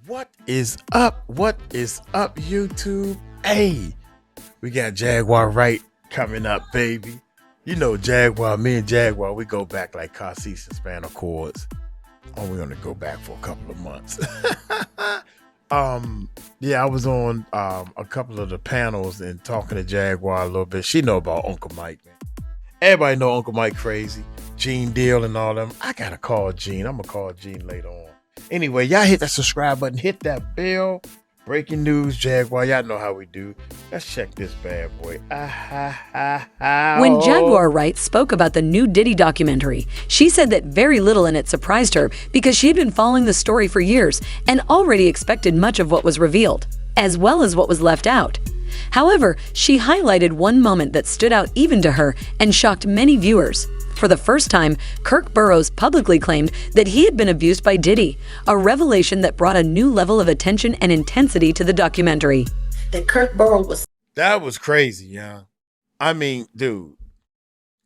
What is up? What is up, YouTube? Hey, we got Jaguar Wright coming up, baby. You know Jaguar, me and Jaguar, we go back like car seats and spinal cords. Oh, we're gonna go back for a couple of months. Yeah, I was on a couple of the panels and talking to Jaguar a little bit. She know about Uncle Mike, man. Everybody know Uncle Mike crazy, Gene Deal and all them. I gotta call Gene. I'm gonna call Gene later on. Anyway, y'all hit that subscribe button, hit that bell. Breaking news, Jaguar. Y'all know how we do. Let's check this bad boy. When Jaguar Wright spoke about the new Diddy documentary, she said that very little in it surprised her because she had been following the story for years and already expected much of what was revealed, as well as what was left out. However, she highlighted one moment that stood out even to her and shocked many viewers. For the first time, Kirk Burroughs publicly claimed that he had been abused by Diddy, a revelation that brought a new level of attention and intensity to the documentary. That Kirk Burrows was... That was crazy, yeah. I mean, dude,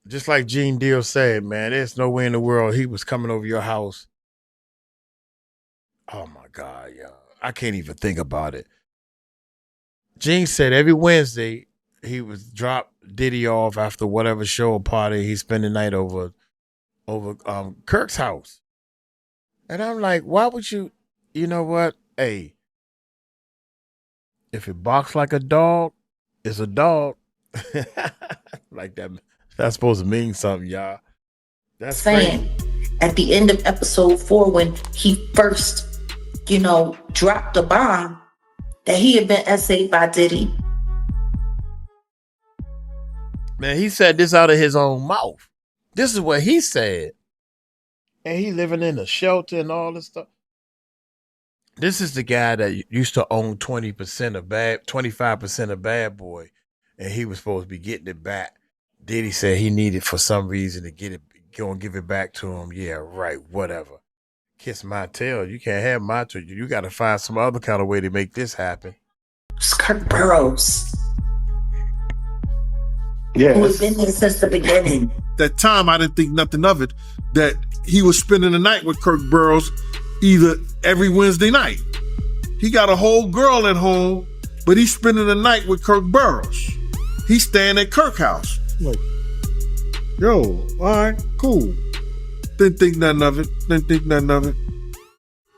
just like Gene Deal said, man, there's no way in the world he was coming over your house. Oh, my God, yeah. I can't even think about it. Gene said every Wednesday he would drop Diddy off after whatever show or party he spent the night over Kirk's house. And I'm like, why would you know what? Hey, if it barks like a dog, it's a dog. Like that's supposed to mean something, y'all. That's saying at the end of episode 4 when he first, dropped the bomb that he had been essayed by Diddy. Man, he said this out of his own mouth. This is what he said. And he living in a shelter and all this stuff. This is the guy that used to own 25% of Bad Boy. And he was supposed to be getting it back. Diddy said he needed for some reason to go and give it back to him. Yeah, right, whatever. Kiss my tail. You can't have my tail. You got to find some other kind of way to make this happen. It's Kirk Burrows. Yeah, who has been there since the beginning. That time, I didn't think nothing of it, that he was spending the night with Kirk Burrows either every Wednesday night. He got a whole girl at home, but he's spending the night with Kirk Burrows. He's staying at Kirk's house. Like, yo, all right, cool. Didn't think nothing of it.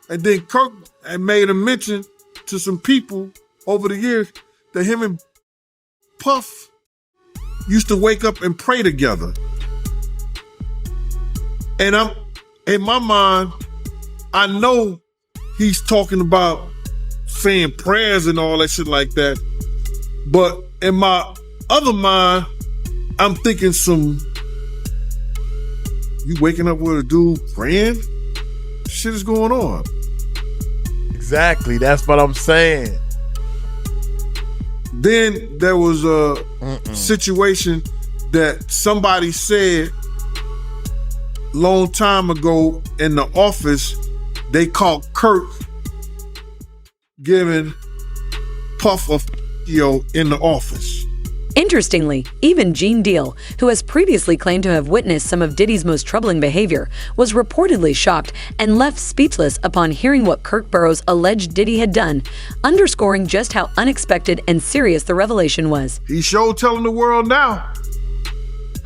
And then Kirk had made a mention to some people over the years that him and Puff used to wake up and pray together. And I'm in my mind, I know he's talking about saying prayers and all that shit like that. But in my other mind, I'm thinking you waking up with a dude praying? Shit is going on. Exactly. That's what I'm saying. Then there was a situation that somebody said long time ago in the office. They caught Kirk giving Puff a in the office. Interestingly, even Gene Deal, who has previously claimed to have witnessed some of Diddy's most troubling behavior, was reportedly shocked and left speechless upon hearing what Kirk Burrows alleged Diddy had done, underscoring just how unexpected and serious the revelation was. He's sure telling the world now.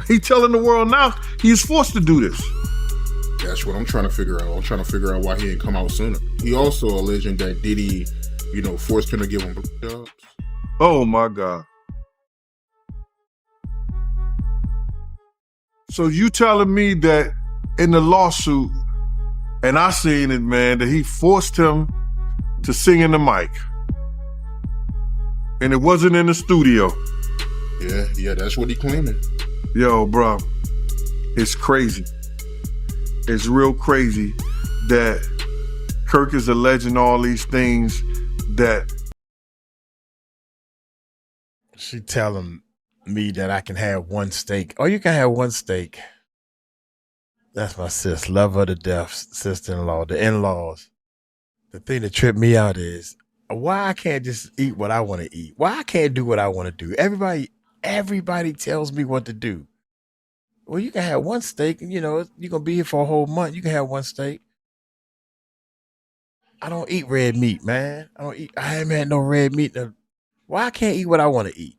He's telling the world now he's forced to do this. That's what I'm trying to figure out. I'm trying to figure out why he didn't come out sooner. He also alleging that Diddy, forced him to give him jobs. Oh my God. So you telling me that in the lawsuit, and I seen it, man, that he forced him to sing in the mic. And it wasn't in the studio. Yeah, that's what he claiming. Yo, bro, it's crazy. It's real crazy that Kirk is alleging all these things that... She telling me that I can have one steak. Oh, you can have one steak. That's my sis. Love her to death. Sister-in-law. The in-laws. The thing that tripped me out is why I can't just eat what I want to eat. Why I can't do what I want to do. Everybody tells me what to do. Well, you can have one steak and, you're going to be here for a whole month. You can have one steak. I don't eat red meat, man. I haven't had no red meat. Why I can't eat what I want to eat?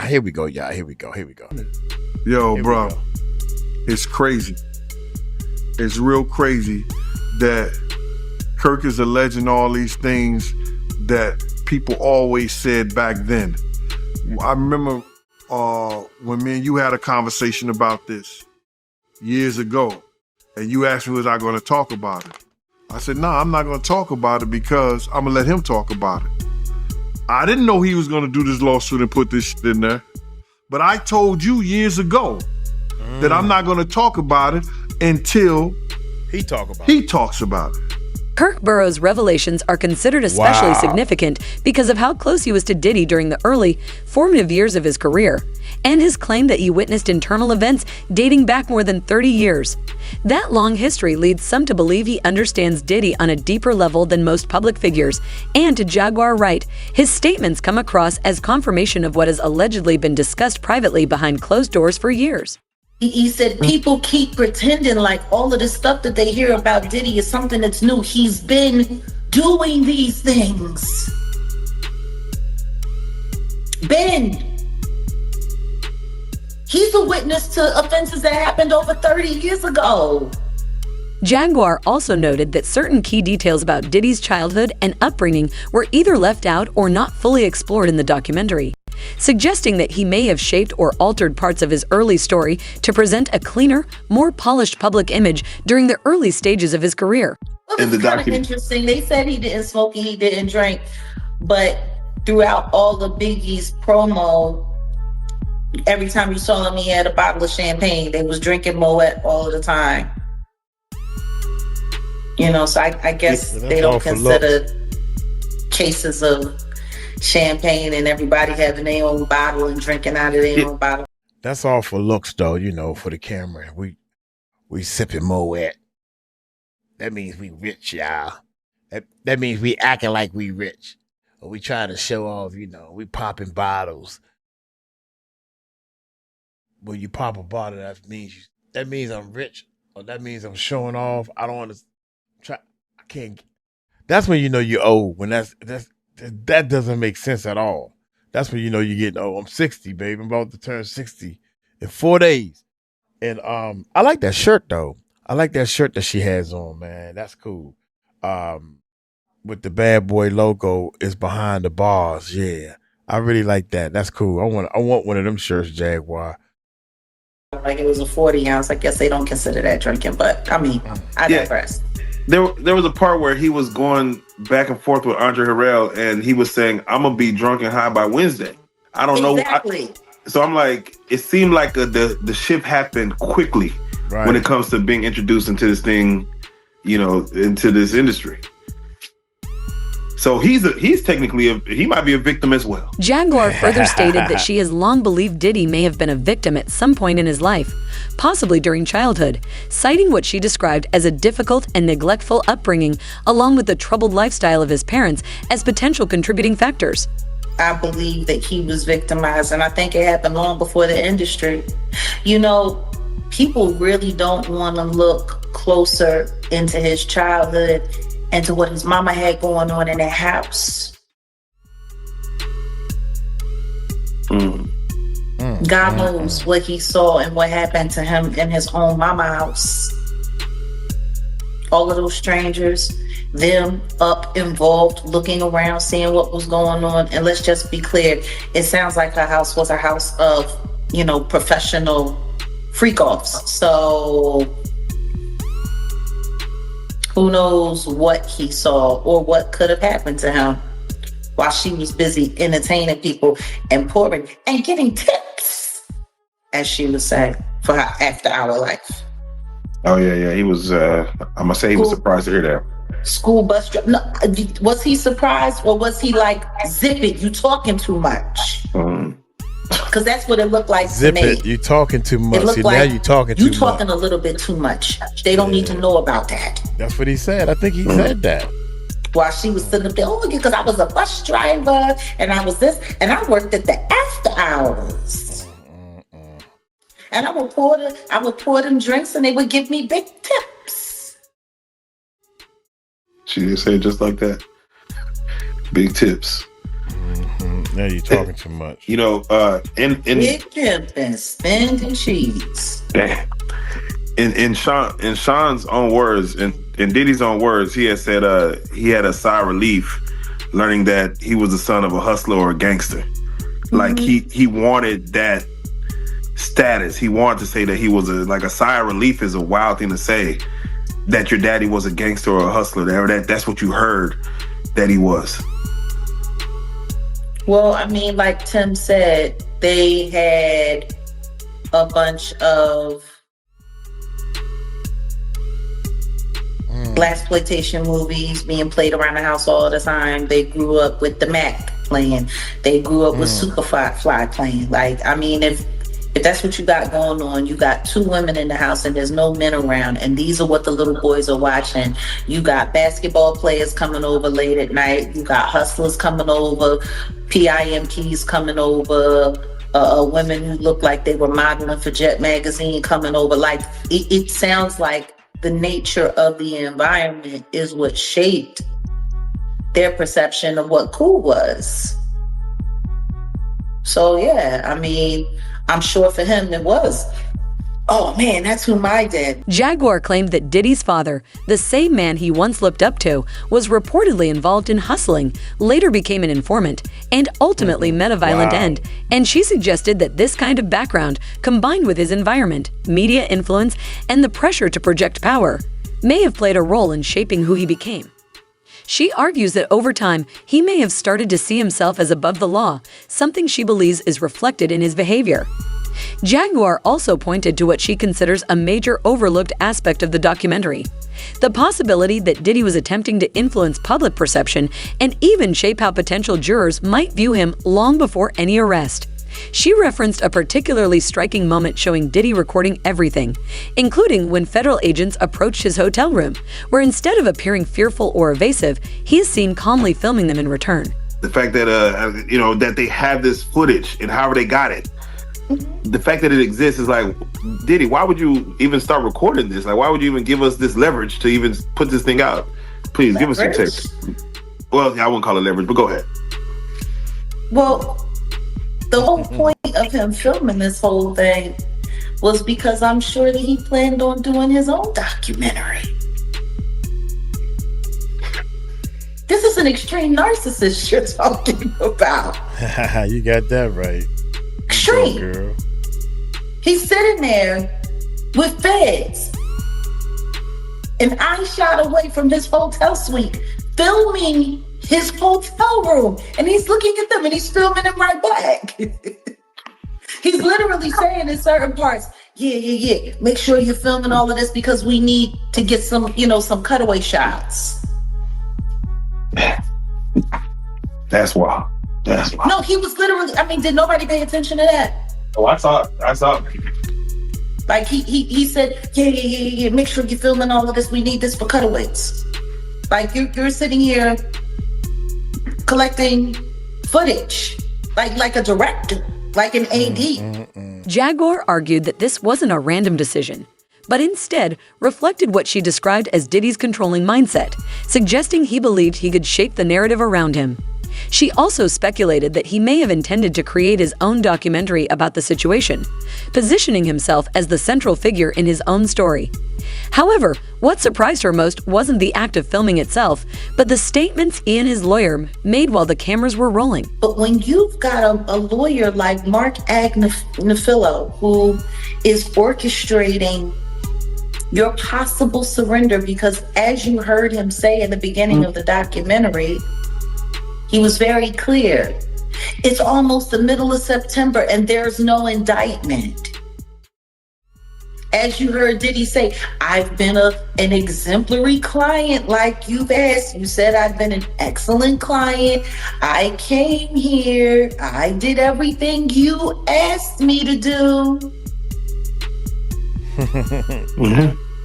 Here we go, y'all. Here we go. Yo, Here we bro, go. it's crazy. It's real crazy that Kirk is alleging all these things that people always said back then. I remember when me and you had a conversation about this years ago, and you asked me, was I going to talk about it? I said, no, I'm not going to talk about it because I'm going to let him talk about it. I didn't know he was going to do this lawsuit and put this shit in there. But I told you years ago that I'm not going to talk about it until he talks about it. Kirk Burroughs' revelations are considered especially significant because of how close he was to Diddy during the early, formative years of his career, and his claim that he witnessed internal events dating back more than 30 years. That long history leads some to believe he understands Diddy on a deeper level than most public figures, and to Jaguar Wright, his statements come across as confirmation of what has allegedly been discussed privately behind closed doors for years. He said people keep pretending like all of the stuff that they hear about Diddy is something that's new. He's been doing these things. He's a witness to offenses that happened over 30 years ago. Jaguar also noted that certain key details about Diddy's childhood and upbringing were either left out or not fully explored in the documentary, suggesting that he may have shaped or altered parts of his early story to present a cleaner, more polished public image during the early stages of his career. Well, it's kind of interesting. They said he didn't smoke and he didn't drink, but throughout all the Biggie's promo, every time you saw him, he had a bottle of champagne. They was drinking Moet all of the time. You know, so I guess they don't consider cases of champagne and everybody having their own bottle and drinking out of their own bottle. That's all for looks, though, you know, for the camera. We sipping Moet. That means we rich, y'all. That means we acting like we rich. Or we trying to show off, you know, we popping bottles. When you pop a bottle, that means I'm rich, or that means I'm showing off. I don't want to try. I can't. That's when you know you're old. When that doesn't make sense at all. That's when you know you're getting old. I'm 60, babe. I'm about to turn 60 in 4 days. And I like that shirt though. I like that shirt that she has on, man. That's cool. With the bad boy logo is behind the bars. Yeah, I really like that. That's cool. I want one of them shirts, Jaguar. Like it was a 40 ounce. I guess they don't consider that drinking, but I mean, I digress. There was a part where he was going back and forth with Andre Harrell, and he was saying, "I'm gonna be drunk and high by Wednesday." I don't know. So I'm like, it seemed like the shift happened quickly when it comes to being introduced into this thing, you know, into this industry. So he's technically he might be a victim as well. Jaguar further stated that she has long believed Diddy may have been a victim at some point in his life, possibly during childhood, citing what she described as a difficult and neglectful upbringing, along with the troubled lifestyle of his parents as potential contributing factors. I believe that he was victimized, and I think it happened long before the industry. You know, people really don't want to look closer into his childhood and to what his mama had going on in that house. God knows what he saw and what happened to him in his own mama house. All of those strangers, them up involved, looking around, seeing what was going on. And let's just be clear, it sounds like her house was a house of, you know, professional freak-offs. So who knows what he saw or what could have happened to him while she was busy entertaining people and pouring and getting tips, as she would say, for her after-hour life. Oh yeah. He was. I must say, he was surprised to hear that. School bus driver. No, was he surprised or was he like, "Zip it, you talking too much"? Because that's what it looked like Zip to me. it, you talking too much. See, like now you talking too much. You talking a little bit too much. They don't need to know about that. That's what he said. I think he said that. While she was sitting up there, because I was a bus driver and I was this, and I worked at the after hours. And I would pour them drinks and they would give me big tips. She didn't say it just like that. Big tips. Now you're talking too much. You know, in Big pimpin', spending cheese. In Sean's own words, in Diddy's own words, he had said he had a sigh of relief learning that he was the son of a hustler or a gangster. Like he wanted that status. He wanted to say that he was a sigh of relief is a wild thing to say, that your daddy was a gangster or a hustler. That's what you heard that he was. Well, I mean, like Tim said, they had a bunch of blaxploitation movies being played around the house all the time. They grew up with the Mac playing. They grew up with Superfly playing. Like, I mean, if that's what you got going on, you got two women in the house and there's no men around, and these are what the little boys are watching. You got basketball players coming over late at night. You got hustlers coming over, PIMPs coming over, women who look like they were modeling for Jet Magazine coming over. Like, it sounds like the nature of the environment is what shaped their perception of what cool was. So yeah, I mean, I'm sure for him it was, oh man, that's who my dad. Jaguar claimed that Diddy's father, the same man he once looked up to, was reportedly involved in hustling, later became an informant, and ultimately met a violent end. And she suggested that this kind of background, combined with his environment, media influence, and the pressure to project power, may have played a role in shaping who he became. She argues that over time, he may have started to see himself as above the law, something she believes is reflected in his behavior. Jaguar also pointed to what she considers a major overlooked aspect of the documentary: the possibility that Diddy was attempting to influence public perception and even shape how potential jurors might view him long before any arrest. She referenced a particularly striking moment showing Diddy recording everything, including when federal agents approached his hotel room, where instead of appearing fearful or evasive, he is seen calmly filming them in return. The fact that that they have this footage and however they got it, the fact that it exists is like, Diddy, why would you even start recording this? Like, why would you even give us this leverage to even put this thing out? Please give us some tips. Well, I wouldn't call it leverage, but go ahead. Well, the whole point of him filming this whole thing was because I'm sure that he planned on doing his own documentary. This is an extreme narcissist you're talking about. You got that right. Extreme. Go, girl. He's sitting there with feds, an eye shot away from his hotel suite, filming his hotel room, and he's looking at them and he's filming them right back. He's literally saying in certain parts, yeah, make sure you're filming all of this because we need to get some cutaway shots. That's wild. No, he was literally, I mean, did nobody pay attention to that? Oh, I saw it. Like he said, yeah, make sure you're filming all of this. We need this for cutaways. Like you're sitting here collecting footage, like a director, like an AD. Jaguar argued that this wasn't a random decision, but instead reflected what she described as Diddy's controlling mindset, suggesting he believed he could shape the narrative around him. She also speculated that he may have intended to create his own documentary about the situation, positioning himself as the central figure in his own story. However, what surprised her most wasn't the act of filming itself, but the statements he and his lawyer made while the cameras were rolling. But when you've got a lawyer like Mark Agnafilo, who is orchestrating your possible surrender, because as you heard him say in the beginning of the documentary, he was very clear. It's almost the middle of September and there's no indictment. As you heard Diddy say, I've been an exemplary client like you've asked. You said I've been an excellent client. I came here. I did everything you asked me to do.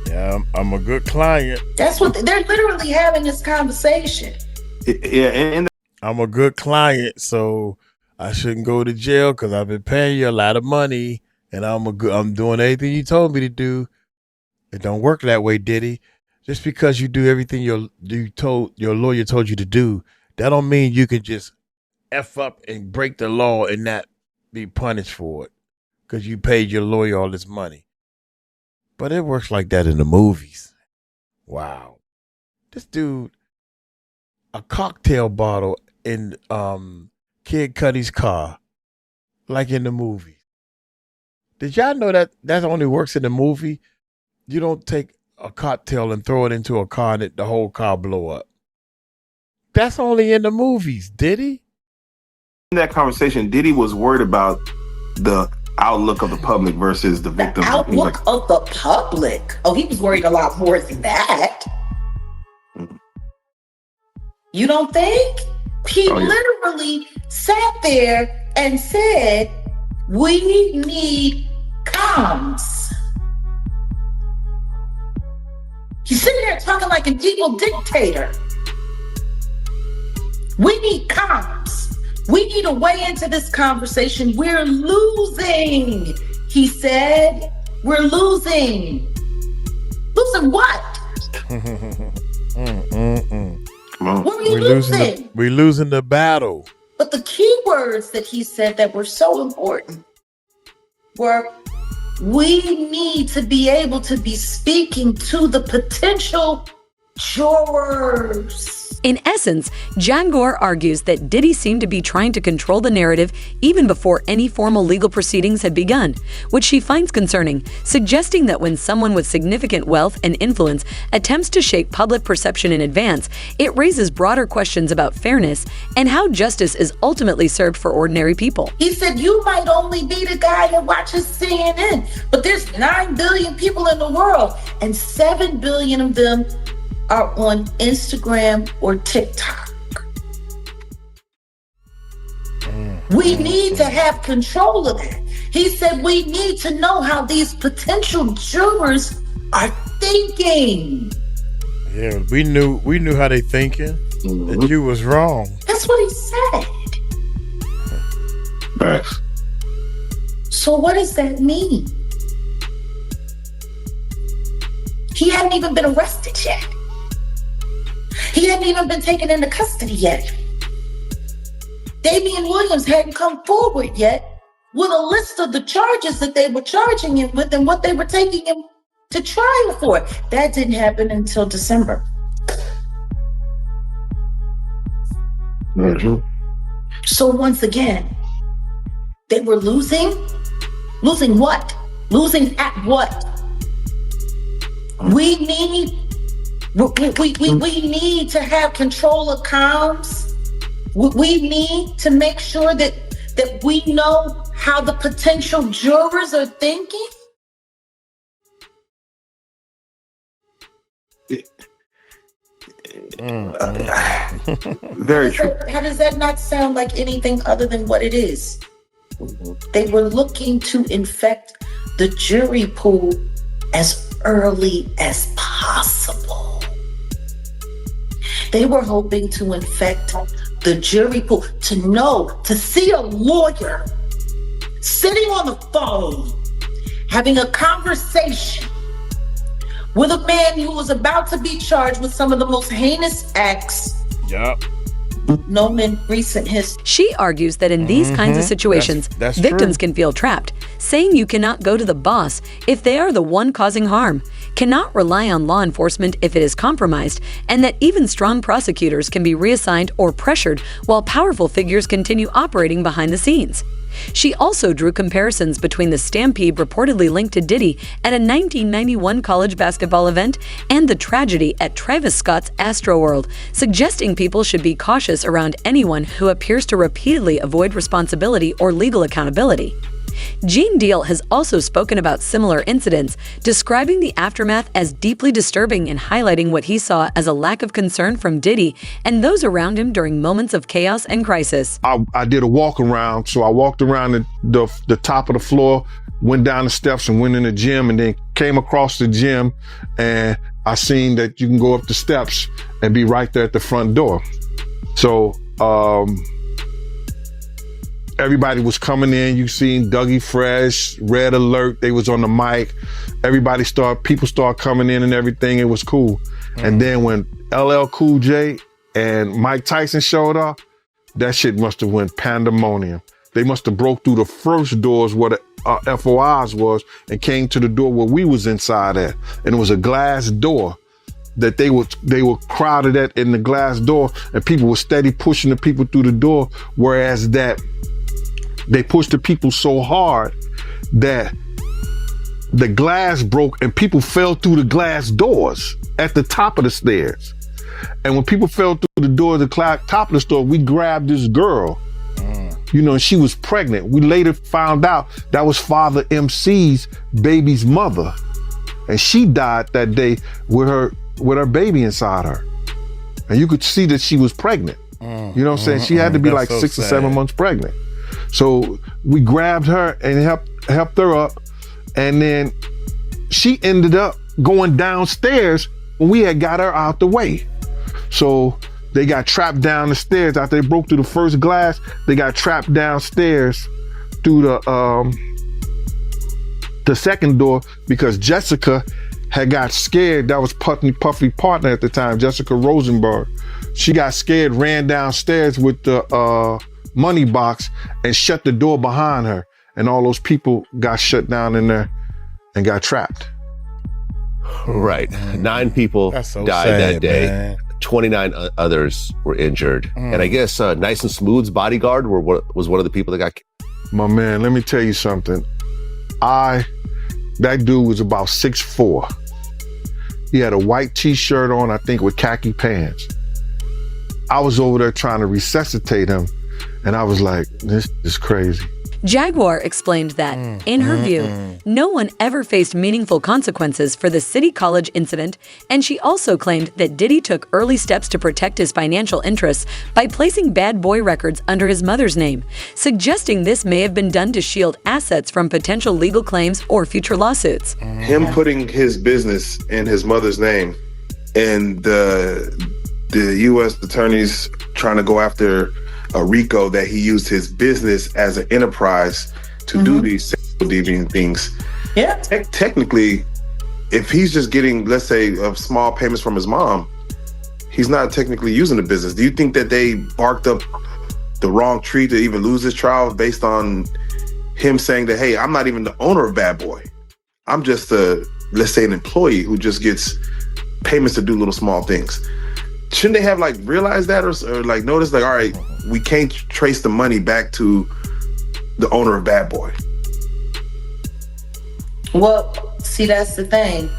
Yeah, I'm a good client. That's what they're literally having this conversation. Yeah, and I'm a good client, so I shouldn't go to jail because I've been paying you a lot of money, and I'm doing everything you told me to do. It don't work that way, Diddy. Just because you do everything your lawyer told you to do, that don't mean you can just F up and break the law and not be punished for it because you paid your lawyer all this money. But it works like that in the movies. Wow. This dude, a cocktail bottle in Kid Cudi's car, like in the movie. Did y'all know that only works in the movie? You don't take a cocktail and throw it into a car and the whole car blow up. That's only in the movies, Diddy. In that conversation, Diddy was worried about the outlook of the public versus the victim. The outlook of the public? Oh, he was worried a lot more than that. You don't think? He literally sat there and said, we need comms. He's sitting there talking like an evil dictator. We need comms. We need a way into this conversation. We're losing, he said. We're losing. Losing what? What are you losing? We're losing the battle. But the key words that he said that were so important were, we need to be able to be speaking to the potential jurors. In essence, Jaguar argues that Diddy seemed to be trying to control the narrative even before any formal legal proceedings had begun, which she finds concerning, suggesting that when someone with significant wealth and influence attempts to shape public perception in advance, it raises broader questions about fairness and how justice is ultimately served for ordinary people. He said, you might only be the guy that watches CNN, but there's 9 billion people in the world, and 7 billion of them are on Instagram or TikTok. We need to have control of that. He said we need to know how these potential jurors are thinking. Yeah, we knew how they thinking. That you was wrong. That's what he said. Right. So what does that mean? He hadn't even been arrested yet. He hadn't even been taken into custody yet. Damian Williams hadn't come forward yet with a list of the charges that they were charging him with and what they were taking him to trial for. That didn't happen until December. Mm-hmm. So once again, they were losing. Losing what? Losing at what? We need to have control of comms. We need to make sure that we know how the potential jurors are thinking. Very true. How does that not sound like anything other than what it is? They were looking to infect the jury pool as early as possible. They were hoping to infect the jury pool, to see a lawyer sitting on the phone, having a conversation with a man who was about to be charged with some of the most heinous acts known in recent history. She argues that in these kinds of situations, that's victims true. can feel trapped, saying you cannot go to the boss if they are the one causing harm, cannot rely on law enforcement if it is compromised, and that even strong prosecutors can be reassigned or pressured while powerful figures continue operating behind the scenes. She also drew comparisons between the stampede reportedly linked to Diddy at a 1991 college basketball event and the tragedy at Travis Scott's Astroworld, suggesting people should be cautious around anyone who appears to repeatedly avoid responsibility or legal accountability. Gene Deal has also spoken about similar incidents, describing the aftermath as deeply disturbing and highlighting what he saw as a lack of concern from Diddy and those around him during moments of chaos and crisis. I did a walk around, so I walked around the top of the floor, went down the steps and went in the gym, and then came across the gym, and I seen that you can go up the steps and be right there at the front door. So everybody was coming in. You seen Dougie Fresh, Red Alert. They was on the mic. People started coming in and everything. It was cool. And then when LL Cool J and Mike Tyson showed up, that shit must have went pandemonium. They must have broke through the first doors where the FOIs was and came to the door where we was inside at. And it was a glass door that they were crowded at in the glass door, and people were steady pushing the people through the door, whereas that they pushed the people so hard that the glass broke and people fell through the glass doors at the top of the stairs. And when people fell through the door at the top of the store, we grabbed this girl. She was pregnant. We later found out that was Father MC's baby's mother. And she died that day with her baby inside her. And you could see that she was pregnant. You know what I'm saying? She had to be like 6 or 7 months pregnant. So we grabbed her and helped her up. And then she ended up going downstairs when we had got her out the way. So they got trapped down the stairs. After they broke through the first glass, they got trapped downstairs through the second door because Jessica had got scared. That was Puffy partner at the time, Jessica Rosenberg. She got scared, ran downstairs with the money box and shut the door behind her. And all those people got shut down in there and got trapped. Right. 9 people died sad, that day. Man. 29 others were injured. And I guess Nice and Smooth's bodyguard was one of the people that got killed. My man, let me tell you something. That dude was about 6'4". He had a white t-shirt on, I think, with khaki pants. I was over there trying to resuscitate him, and I was like, this is crazy. Jaguar explained that, in her view, no one ever faced meaningful consequences for the City College incident, and she also claimed that Diddy took early steps to protect his financial interests by placing bad boy records under his mother's name, suggesting this may have been done to shield assets from potential legal claims or future lawsuits. Him putting his business in his mother's name and the U.S. attorneys trying to go after RICO, that he used his business as an enterprise to do these sexual deviant things. Yeah. Technically, if he's just getting, let's say, small payments from his mom, he's not technically using the business. Do you think that they barked up the wrong tree to even lose this trial based on him saying that, hey, I'm not even the owner of Bad Boy. I'm just let's say, an employee who just gets payments to do little small things. Shouldn't they have realized that or noticed all right, we can't trace the money back to the owner of Bad Boy? Well, see, that's the thing.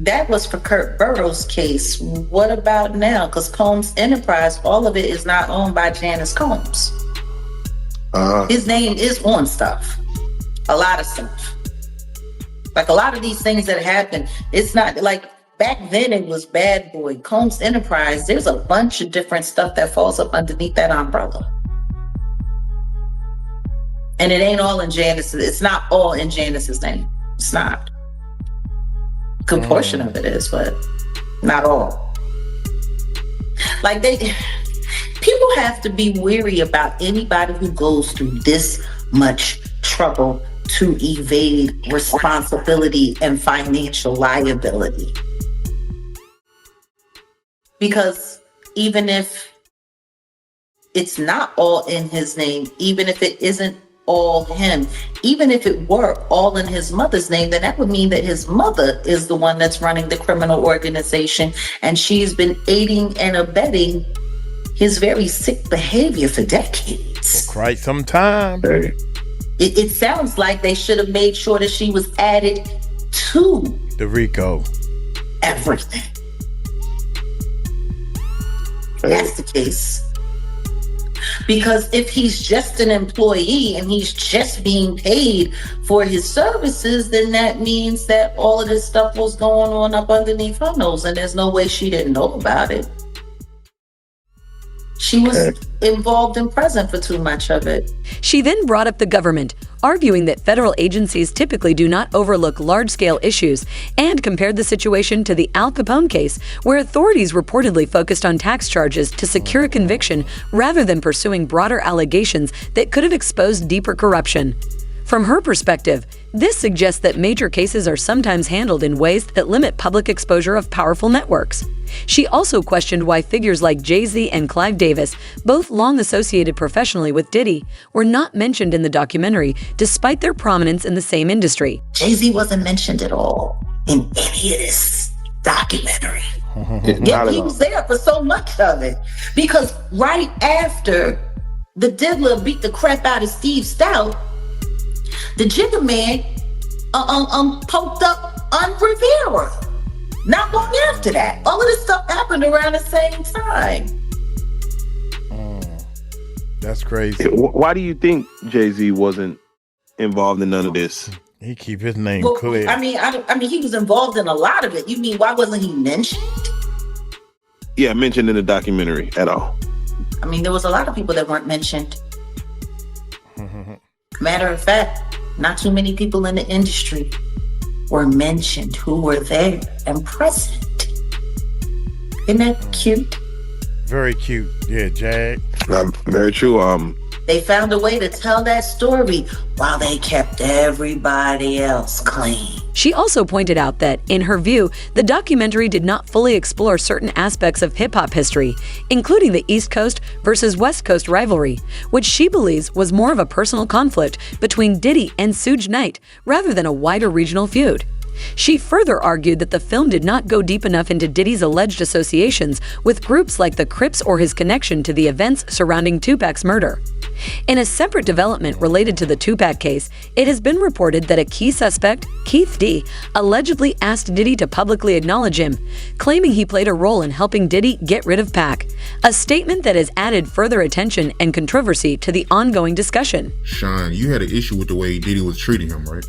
That was for Kirk Burrows' case. What about now? Because Combs Enterprise, all of it is not owned by Janice Combs. His name is on stuff. A lot of stuff. A lot of these things that happen, it's not back then it was Bad Boy, Combs Enterprise. There's a bunch of different stuff that falls up underneath that umbrella. And it ain't all in Janice's. It's not all in Janice's name. It's not. A good portion of it is, but not all. People have to be wary about anybody who goes through this much trouble to evade responsibility and financial liability. Because even if it's not all in his name, even if it isn't all him, even if it were all in his mother's name, then that would mean that his mother is the one that's running the criminal organization, and she's been aiding and abetting his very sick behavior for decades. For quite some time. It sounds like they should have made sure that she was added to The RICO. everything. That's the case. Because if he's just an employee and he's just being paid for his services, then that means that all of this stuff was going on up underneath her nose, and there's no way she didn't know about it. She was involved and present for too much of it. She then brought up the government, arguing that federal agencies typically do not overlook large-scale issues, and compared the situation to the Al Capone case, where authorities reportedly focused on tax charges to secure a conviction rather than pursuing broader allegations that could have exposed deeper corruption. From her perspective, this suggests that major cases are sometimes handled in ways that limit public exposure of powerful networks. She also questioned why figures like Jay-Z and Clive Davis, both long associated professionally with Diddy, were not mentioned in the documentary despite their prominence in the same industry. Jay-Z wasn't mentioned at all in any of this documentary. Yet he was there for so much of it. Because right after the Diddler beat the crap out of Steve Stout, the Jigga Man poked up on Rivera. Not long after that. All of this stuff happened around the same time. That's crazy. Why do you think Jay-Z wasn't involved in none of this? He keep his name clear. I mean, he was involved in a lot of it. You mean, why wasn't he mentioned? Yeah, mentioned in the documentary at all. I mean, there was a lot of people that weren't mentioned. Matter of fact, not too many people in the industry were mentioned who were there and present. Isn't that cute? Very cute. Yeah, Jag. Very true. They found a way to tell that story while they kept everybody else clean. She also pointed out that, in her view, the documentary did not fully explore certain aspects of hip-hop history, including the East Coast versus West Coast rivalry, which she believes was more of a personal conflict between Diddy and Suge Knight rather than a wider regional feud. She further argued that the film did not go deep enough into Diddy's alleged associations with groups like the Crips or his connection to the events surrounding Tupac's murder. In a separate development related to the Tupac case, it has been reported that a key suspect, Keith D., allegedly asked Diddy to publicly acknowledge him, claiming he played a role in helping Diddy get rid of Pac, a statement that has added further attention and controversy to the ongoing discussion. Sean, you had an issue with the way Diddy was treating him, right?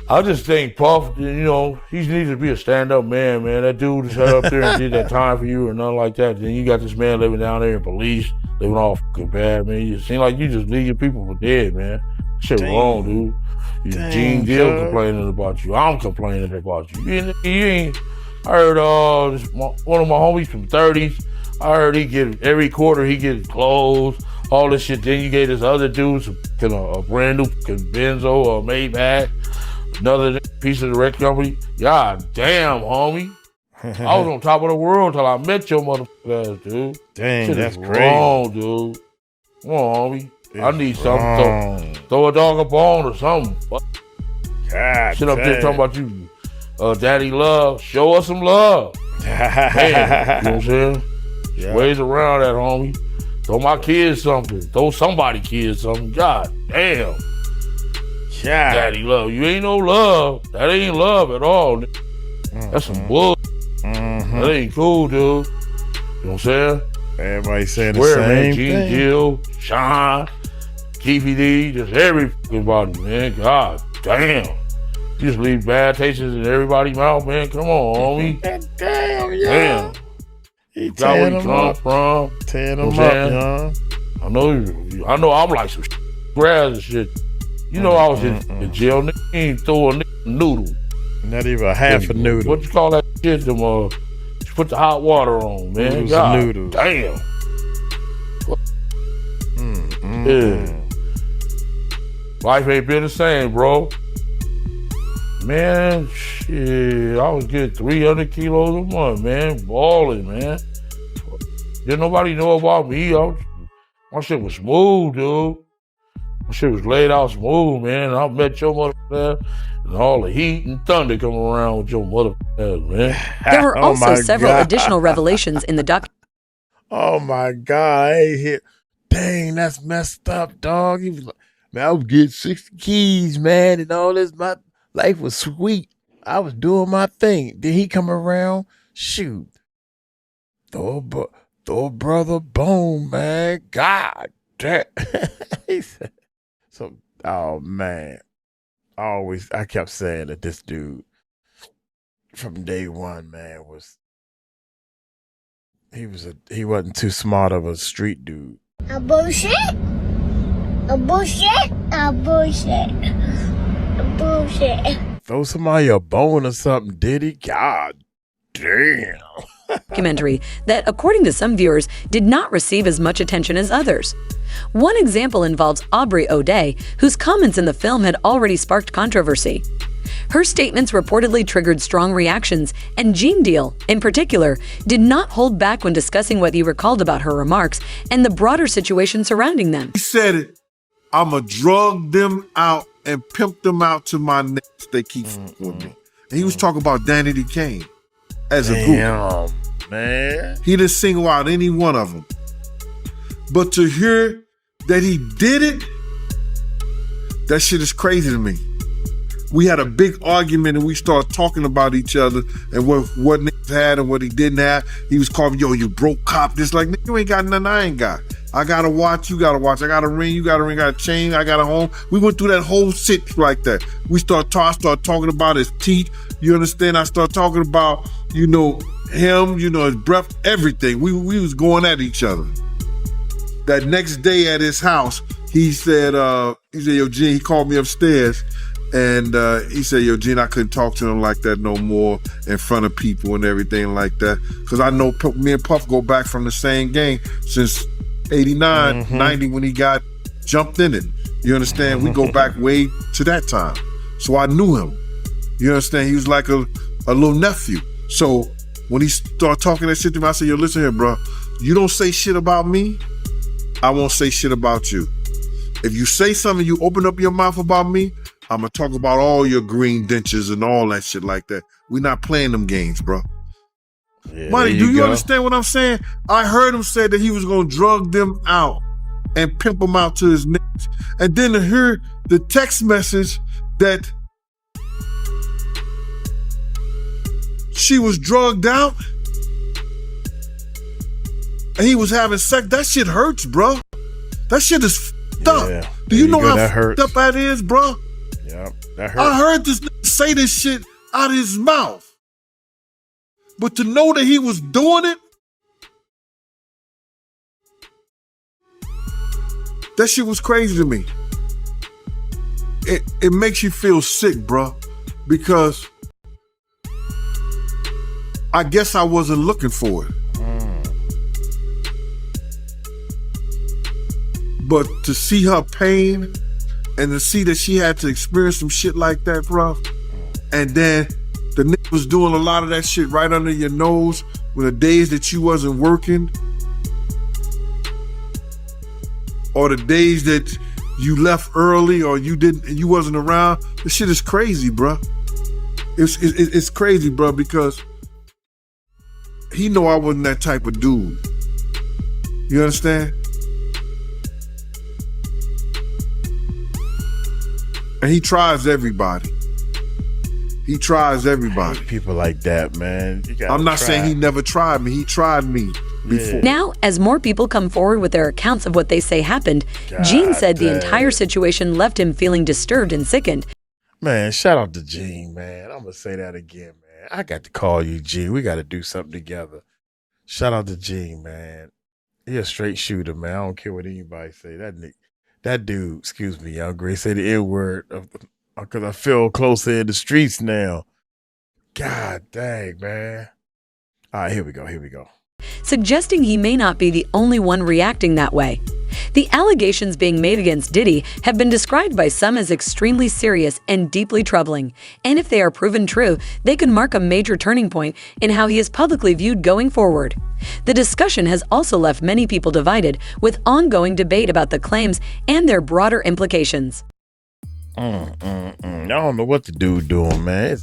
I just think Puff, he needs to be a stand-up man. That dude sat up there and did that time for you or nothing like that. Then you got this man living down there in police, living all fucking bad, man. You seem like you just leave your people for dead, man. Shit wrong, dude. Gene Gill complaining about you. I'm complaining about you. You ain't. I heard one of my homies from 30s. I heard he get every quarter he gets clothes, all this shit. Then you gave this other dude a brand new Benzo or Maybach. Another piece of the record company. God damn, homie. I was on top of the world till I met your motherfucker ass, dude. Dang, shit that's is crazy. wrong, dude. Come on, homie. I need something. Throw a dog a bone or something. God Shit up there talking about you. Daddy love. Show us some love. Man, you know what I'm saying? Yeah. Ways around that, homie. Throw my kids something. Throw somebody kids something. God damn. Yeah. Daddy love. You ain't no love. That ain't love at all. That's some bull. That ain't cool, dude. You know what I'm saying? Everybody saying the Swear, same man, Gene thing. Gill, Sean, Keefy D, just everybody, man. God damn. You just leave bad tastes in everybody's mouth, man. Come on, homie. Damn, yeah. Damn. He Got where tearing you them come up. from. Tearing You them know what up, I'm young. I know I'm like some grass and shit. You know I was in jail. Nigga ain't throw a nigga noodle. Not even a half a noodle. What you call that shit? Them just put the hot water on, man. Noodles God and noodles. damn. Yeah. Life ain't been the same, bro. Man, shit, I was getting 300 kilos a month, man. Balling, man. Didn't nobody know about me. My shit was smooth, dude. My shit was laid out smooth, man. I met your motherfucker and all the heat and thunder coming around with your motherfucker, man. There were Oh also my several God. additional revelations in the Oh my God. Hey, here. Dang, that's messed up, dog. He was like, man, I was getting 60 keys, man, and all this. My life was sweet. I was doing my thing. Did he come around? Shoot. Throw a brother bone, man. God damn. He said, so, oh man. I kept saying that this dude from day one, man, he wasn't too smart of a street dude. A bullshit. A bullshit. A bullshit. A bullshit. Throw somebody a bone or something, did he? God damn. documentary that, according to some viewers, did not receive as much attention as others. One example involves Aubrey O'Day, whose comments in the film had already sparked controversy. Her statements reportedly triggered strong reactions, and Gene Deal, in particular, did not hold back when discussing what he recalled about her remarks and the broader situation surrounding them. He said it, I'ma drug them out and pimp them out to my niggas. They keep with me. And he was talking about Danny D. Kane as a group. Man. He didn't single out any one of them. But to hear that he did it, that shit is crazy to me. We had a big argument and we started talking about each other and what niggas had and what he didn't have. He was calling me, yo, you broke cop. This like, nigga, you ain't got nothing I ain't got. I got a watch, you got a watch. I got a ring, you got a ring. I got a chain, I got a home. We went through that whole shit like that. We started talking about his teeth. You understand? I started talking about, him, his breath, everything. We was going at each other. That next day at his house, he said, yo, Gene, he called me upstairs. And he said, yo, Gene, I couldn't talk to him like that no more in front of people and everything like that. Because I know me and Puff go back from the same gang since 89, 90 when he got jumped in it. You understand? We go back way to that time. So I knew him. You understand? He was like a little nephew. So when he started talking that shit to me, I said, yo, listen here, bro. You don't say shit about me, I won't say shit about you. If you say something, you open up your mouth about me, I'm going to talk about all your green dentures and all that shit like that. We're not playing them games, bro. Yeah, Money, do you understand what I'm saying? I heard him say that he was going to drug them out and pimp them out to his niggas. And then to hear the text message that she was drugged out and he was having sex, that shit hurts, bro. That shit is fucked up. Do you know how fucked up that is, bro? Yeah, that hurts. I heard this nigga say this shit out of his mouth. But to know that he was doing it, that shit was crazy to me. It makes you feel sick, bro, because I guess I wasn't looking for it. But to see her pain and to see that she had to experience some shit like that, bro, and then the nigga was doing a lot of that shit right under your nose when the days that you wasn't working or the days that you left early or you wasn't around. This shit is crazy, bro. It's crazy, bro, because he know I wasn't that type of dude. You understand? And he tries everybody. He tries everybody. People like that, man. I'm not saying he never tried me. He tried me before. Now, as more people come forward with their accounts of what they say happened, Gene said the entire situation left him feeling disturbed and sickened. Man, shout out to Gene, man. I'm going to say that again, man. I got to call you, Gene. We got to do something together. Shout out to Gene, man. He a straight shooter, man. I don't care what anybody say. That dude, excuse me, y'all, Grace, say the N word because I feel closer in the streets now. God dang, man. All right, here we go. Suggesting he may not be the only one reacting that way. The allegations being made against Diddy have been described by some as extremely serious and deeply troubling, and if they are proven true, they could mark a major turning point in how he is publicly viewed going forward. The discussion has also left many people divided, with ongoing debate about the claims and their broader implications. I don't know what the dude doing, man.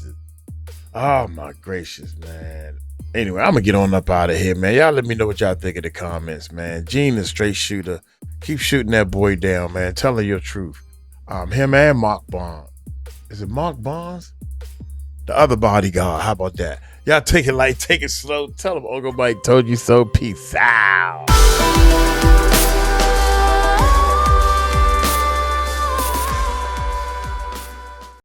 Oh my gracious, man. Anyway, I'm gonna get on up out of here, man. Y'all let me know what y'all think in the comments, man. Gene, the straight shooter. Keep shooting that boy down, man. Tell her your truth. Him and Mark Bonds. Is it Mark Bonds? The other bodyguard. How about that? Y'all take it light, take it slow. Tell them Uncle Mike told you so. Peace out.